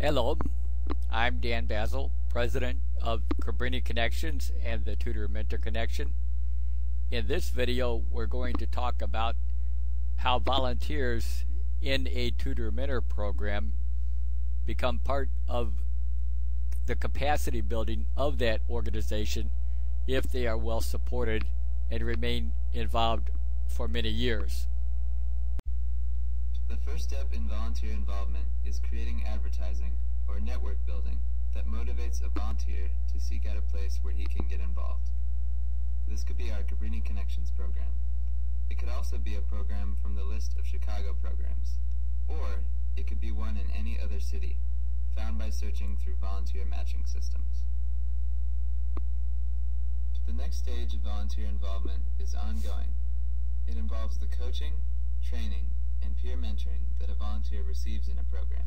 Hello, I'm Dan Basil, President of Cabrini Connections and the Tutor-Mentor Connection. In this video, we're going to talk about how volunteers in a tutor-mentor program become part of the capacity building of that organization if they are well supported and remain involved for many years. The first step in volunteer involvement is creating advertising or network building that motivates a volunteer to seek out a place where he can get involved. This could be our Cabrini Connections program. It could also be a program from the list of Chicago programs, or it could be one in any other city, found by searching through volunteer matching systems. The next stage of volunteer involvement is ongoing. It involves the coaching, training, and peer mentoring that a volunteer receives in a program.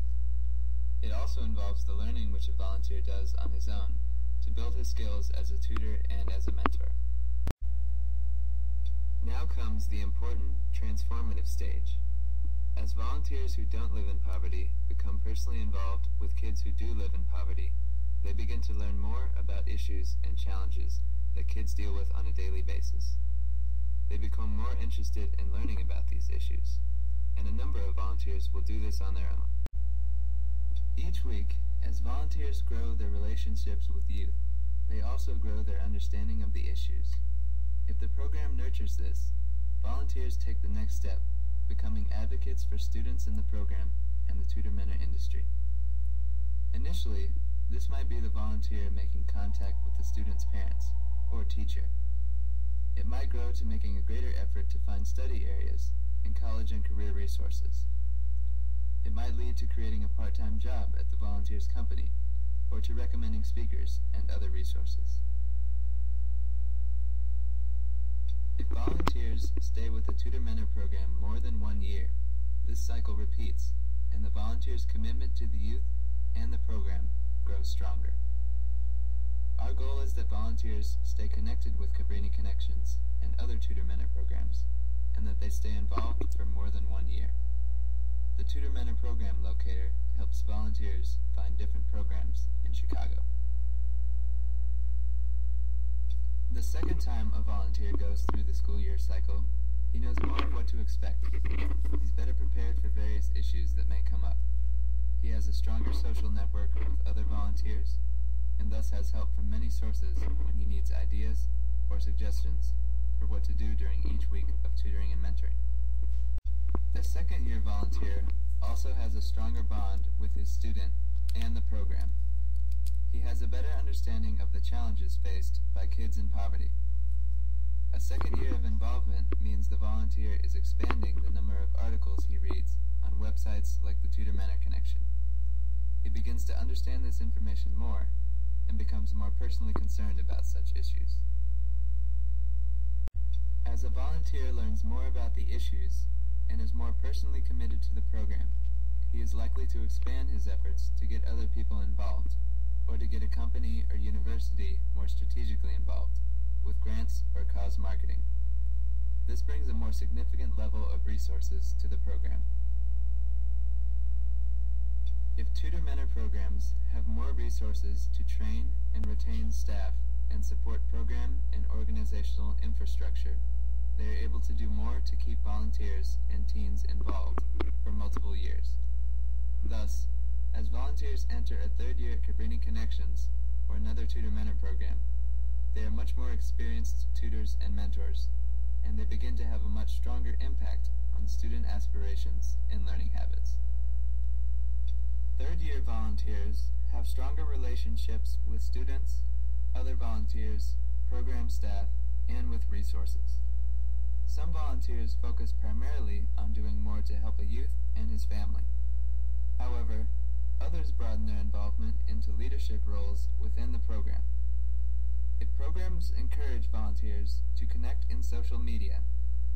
It also involves the learning which a volunteer does on his own to build his skills as a tutor and as a mentor. Now comes the important transformative stage. As volunteers who don't live in poverty become personally involved with kids who do live in poverty, they begin to learn more about issues and challenges that kids deal with on a daily basis. They become more interested in learning about these issues, and a number of volunteers will do this on their own. Each week, as volunteers grow their relationships with youth, they also grow their understanding of the issues. If the program nurtures this, volunteers take the next step, becoming advocates for students in the program and the tutor-mentor industry. Initially, this might be the volunteer making contact with the student's parents or teacher. It might grow to making a greater effort to find study areas in college and career resources. It might lead to creating a part-time job at the volunteer's company, or to recommending speakers and other resources. If volunteers stay with the tutor-mentor program more than 1 year, this cycle repeats, and the volunteer's commitment to the youth and the program grows stronger. Our goal is that volunteers stay connected with Cabrini Connections and other tutor-mentor programs, and that they stay involved for more than 1 year. The Tutor-Mentor Program Locator helps volunteers find different programs in Chicago. The second time a volunteer goes through the school year cycle, he knows more of what to expect. He's better prepared for various issues that may come up. He has a stronger social network with other volunteers, and thus has help from many sources when he needs ideas or suggestions for what to do during each week of tutoring and mentoring. The second-year volunteer also has a stronger bond with his student and the program. He has a better understanding of the challenges faced by kids in poverty. A second year of involvement means the volunteer is expanding the number of articles he reads on websites like the Tutor-Mentor Connection. He begins to understand this information more and becomes more personally concerned about such issues. As a volunteer learns more about the issues and is more personally committed to the program, he is likely to expand his efforts to get other people involved, or to get a company or university more strategically involved, with grants or cause marketing. This brings a more significant level of resources to the program. If tutor-mentor programs have more resources to train and retain staff and support program and organizational infrastructure, they are able to do more to keep volunteers and teens involved for multiple years. Thus, as volunteers enter a third year at Cabrini Connections or another tutor-mentor program, they are much more experienced tutors and mentors, and they begin to have a much stronger impact on student aspirations and learning habits. Third-year volunteers have stronger relationships with students, other volunteers, program staff, and with resources. Some volunteers focus primarily on doing more to help a youth and his family. However, others broaden their involvement into leadership roles within the program. If programs encourage volunteers to connect in social media,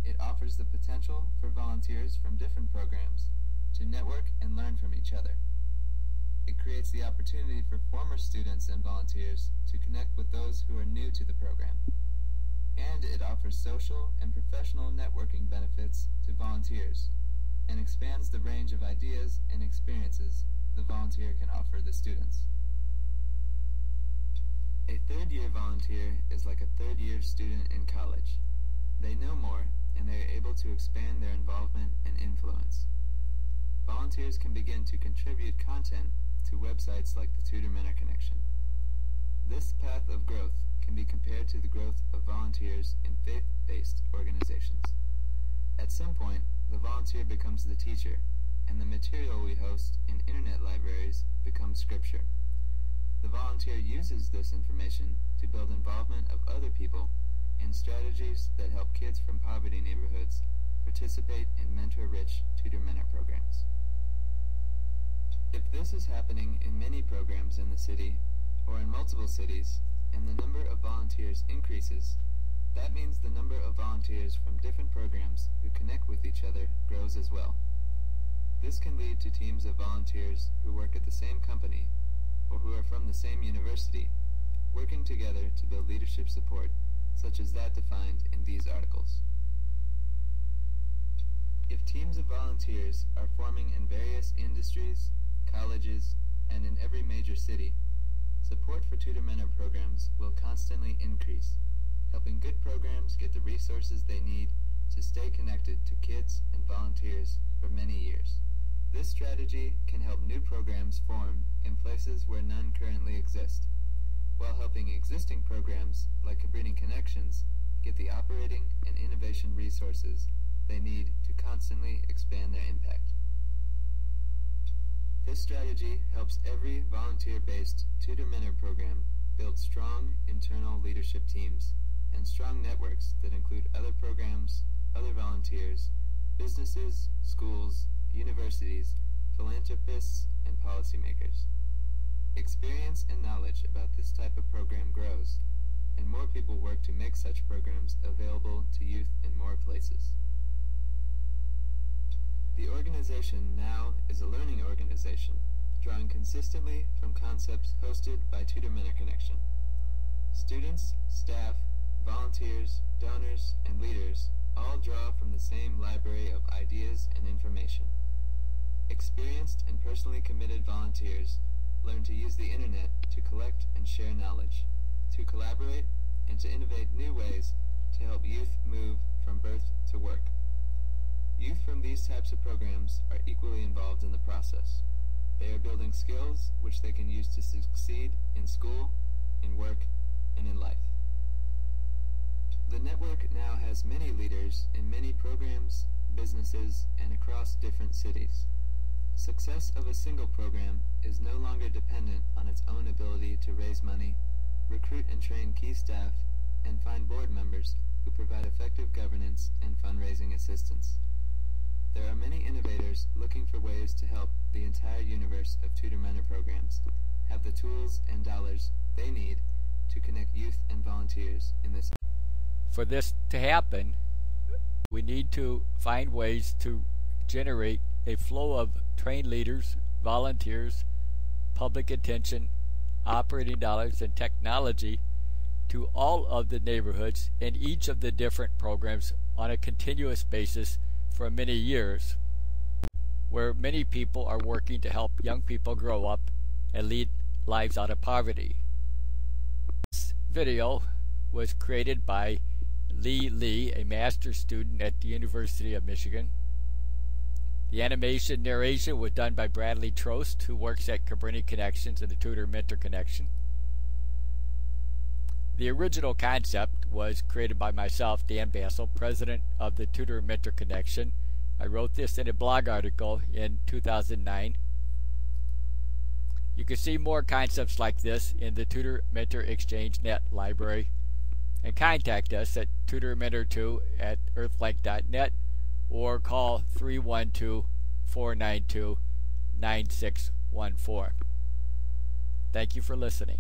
it offers the potential for volunteers from different programs to network and learn from each other. It creates the opportunity for former students and volunteers to connect with those who are new to the program. And it offers social and professional networking benefits to volunteers, and expands the range of ideas and experiences the volunteer can offer the students. A third-year volunteer is like a third-year student in college. They know more, and they are able to expand their involvement and influence. Volunteers can begin to contribute content to websites like the Tutor-Mentor Connection. This path of growth can be compared to the growth of volunteers in faith-based organizations. At some point, the volunteer becomes the teacher, and the material we host in internet libraries becomes scripture. The volunteer uses this information to build involvement of other people and strategies that help kids from poverty neighborhoods participate in mentor-rich tutor-mentor programs. If this is happening in many programs in the city or in multiple cities, and the number of volunteers increases, that means the number of volunteers from different programs who connect with each other grows as well. This can lead to teams of volunteers who work at the same company or who are from the same university, working together to build leadership support, such as that defined in these articles. If teams of volunteers are forming in various industries, colleges, and in every major city, support for tutor-mentor programs will constantly increase, helping good programs get the resources they need to stay connected to kids and volunteers for many years. This strategy can help new programs form in places where none currently exist, while helping existing programs like Cabrini Connections get the operating and innovation resources they need to constantly expand their impact. This strategy helps every volunteer-based tutor-mentor program build strong internal leadership teams and strong networks that include other programs, other volunteers, businesses, schools, universities, philanthropists, and policymakers. Experience and knowledge about this type of program grows, and more people work to make such programs available to youth in more places. The organization now is a learning organization, drawing consistently from concepts hosted by Tutor-Mentor Connection. Students, staff, volunteers, donors, and leaders all draw from the same library of ideas and information. Experienced and personally committed volunteers learn to use the internet to collect and share knowledge, to collaborate, and to innovate new ways to help youth move from birth to work. Youth from these types of programs are equally involved in the process. They are building skills which they can use to succeed in school, in work, and in life. The network now has many leaders in many programs, businesses, and across different cities. Success of a single program is no longer dependent on its own ability to raise money, recruit and train key staff, and find board members who provide effective governance and fundraising assistance. There are many innovators looking for ways to help the entire universe of tutor-mentor programs have the tools and dollars they need to connect youth and volunteers in this. For this to happen, we need to find ways to generate a flow of trained leaders, volunteers, public attention, operating dollars, and technology to all of the neighborhoods in each of the different programs on a continuous basis for many years, where many people are working to help young people grow up and lead lives out of poverty. This video was created by Lee, a master's student at the University of Michigan. The animation narration was done by Bradley Trost, who works at Cabrini Connections and the Tutor-Mentor Connection. The original concept was created by myself, Dan Basil, president of the Tutor-Mentor Connection. I wrote this in a blog article in 2009. You can see more concepts like this in the Tutor-Mentor Exchange Net library, and contact us at tutormentor2@earthlink.net or call 312-492-9614. Thank you for listening.